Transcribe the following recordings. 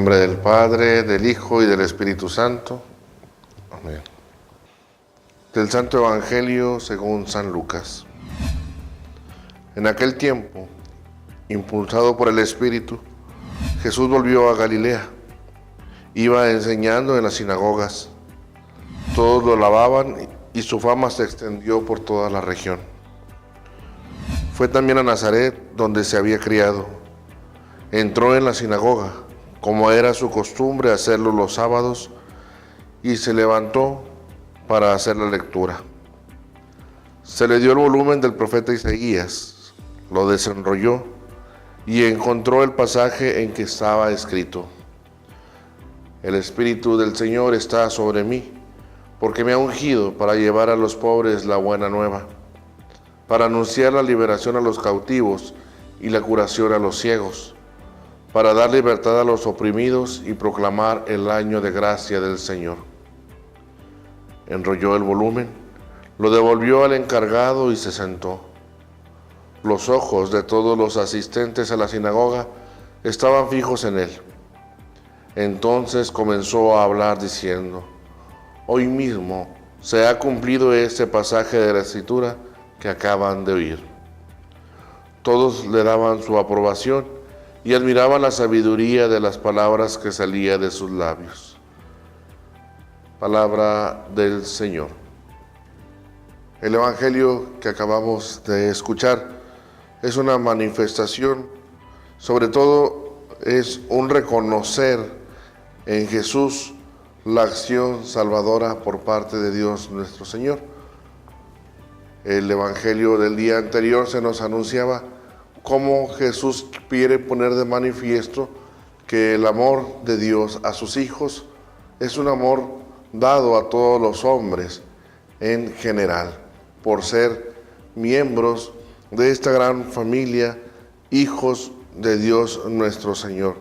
nombre del Padre, del Hijo y del Espíritu Santo. Amén. Del Santo Evangelio según San Lucas. En aquel tiempo, impulsado por el Espíritu, Jesús volvió a Galilea. Iba enseñando en las sinagogas. Todos lo alababan y su fama se extendió por toda la región. Fue también a Nazaret, donde se había criado. Entró en la sinagoga, como era su costumbre hacerlo los sábados, y se levantó para hacer la lectura. Se le dio el volumen del profeta Isaías, lo desenrolló y encontró el pasaje en que estaba escrito: El Espíritu del Señor está sobre mí, porque me ha ungido para llevar a los pobres la buena nueva, para anunciar la liberación a los cautivos y la curación a los ciegos, para dar libertad a los oprimidos y proclamar el año de gracia del Señor. Enrolló el volumen, lo devolvió al encargado y se sentó. Los ojos de todos los asistentes a la sinagoga estaban fijos en él. Entonces comenzó a hablar diciendo: Hoy mismo se ha cumplido este pasaje de la Escritura que acaban de oír. Todos le daban su aprobación y admiraban la sabiduría de las palabras que salía de sus labios. Palabra del Señor. El Evangelio que acabamos de escuchar es una manifestación, sobre todo es un reconocer en Jesús la acción salvadora por parte de Dios nuestro Señor. El Evangelio del día anterior se nos anunciaba cómo Jesús quiere poner de manifiesto que el amor de Dios a sus hijos es un amor dado a todos los hombres en general, por ser miembros de esta gran familia, hijos de Dios nuestro Señor.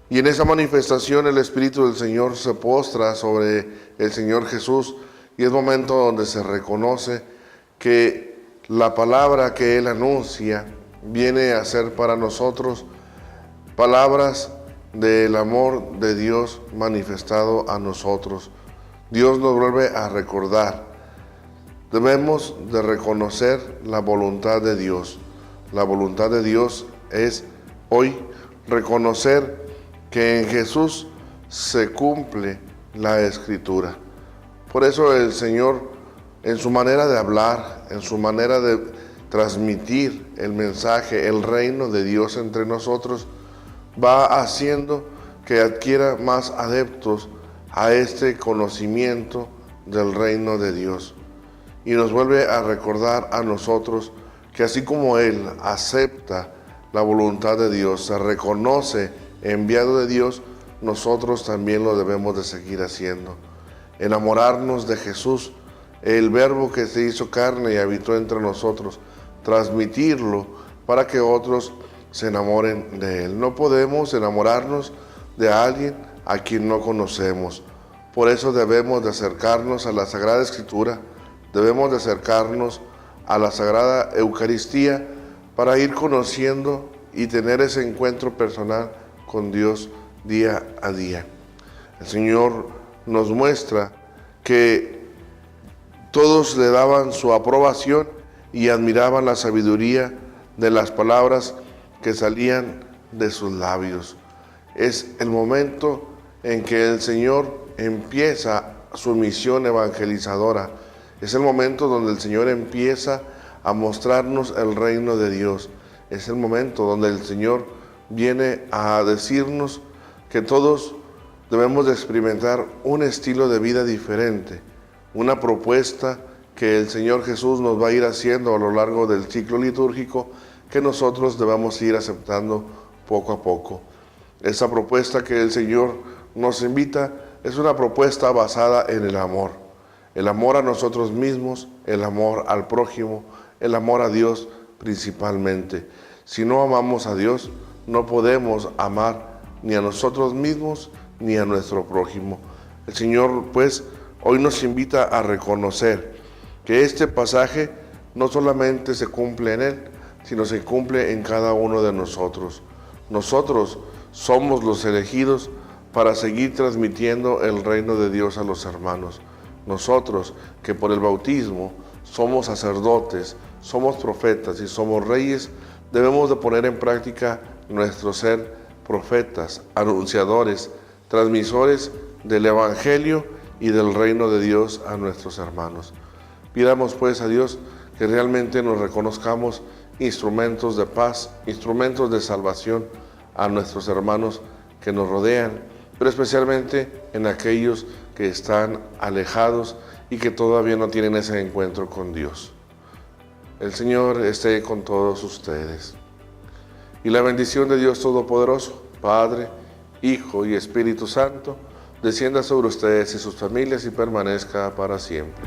Y en esa manifestación el Espíritu del Señor se postra sobre el Señor Jesús, y es momento donde se reconoce que la palabra que Él anuncia viene a ser para nosotros palabras del amor de Dios manifestado a nosotros. Dios nos vuelve a recordar. Debemos de reconocer la voluntad de Dios. La voluntad de Dios es hoy reconocer que en Jesús se cumple la Escritura. Por eso el Señor, en su manera de hablar, en su manera de transmitir el mensaje, el reino de Dios entre nosotros, va haciendo que adquiera más adeptos a este conocimiento del reino de Dios. Y nos vuelve a recordar a nosotros que así como Él acepta la voluntad de Dios, se reconoce enviado de Dios, nosotros también lo debemos de seguir haciendo. Enamorarnos de Jesús, el Verbo que se hizo carne y habitó entre nosotros, transmitirlo para que otros se enamoren de Él. No podemos enamorarnos de alguien a quien no conocemos. Por eso debemos de acercarnos a la Sagrada Escritura, debemos de acercarnos a la Sagrada Eucaristía para ir conociendo y tener ese encuentro personal con Dios día a día. El Señor nos muestra que todos le daban su aprobación y admiraban la sabiduría de las palabras que salían de sus labios. Es el momento en que el Señor empieza su misión evangelizadora. Es el momento donde el Señor empieza a mostrarnos el reino de Dios. Es el momento donde el Señor viene a decirnos que todos debemos de experimentar un estilo de vida diferente, una propuesta que el Señor Jesús nos va a ir haciendo a lo largo del ciclo litúrgico, que nosotros debemos ir aceptando poco a poco. Esa propuesta que el Señor nos invita es una propuesta basada en el amor a nosotros mismos, el amor al prójimo, el amor a Dios principalmente. Si no amamos a Dios, no podemos amar ni a nosotros mismos ni a nuestro prójimo. El Señor, pues, hoy nos invita a reconocer que este pasaje no solamente se cumple en Él, sino se cumple en cada uno de nosotros. Nosotros somos los elegidos para seguir transmitiendo el reino de Dios a los hermanos. Nosotros, que por el bautismo somos sacerdotes, somos profetas y somos reyes, debemos de poner en práctica nuestro ser profetas, anunciadores, transmisores del Evangelio y del reino de Dios a nuestros hermanos. Pidamos pues a Dios que realmente nos reconozcamos instrumentos de paz, instrumentos de salvación a nuestros hermanos que nos rodean, pero especialmente en aquellos que están alejados y que todavía no tienen ese encuentro con Dios. El Señor esté con todos ustedes. Y la bendición de Dios Todopoderoso, Padre, Hijo y Espíritu Santo, descienda sobre ustedes y sus familias y permanezca para siempre.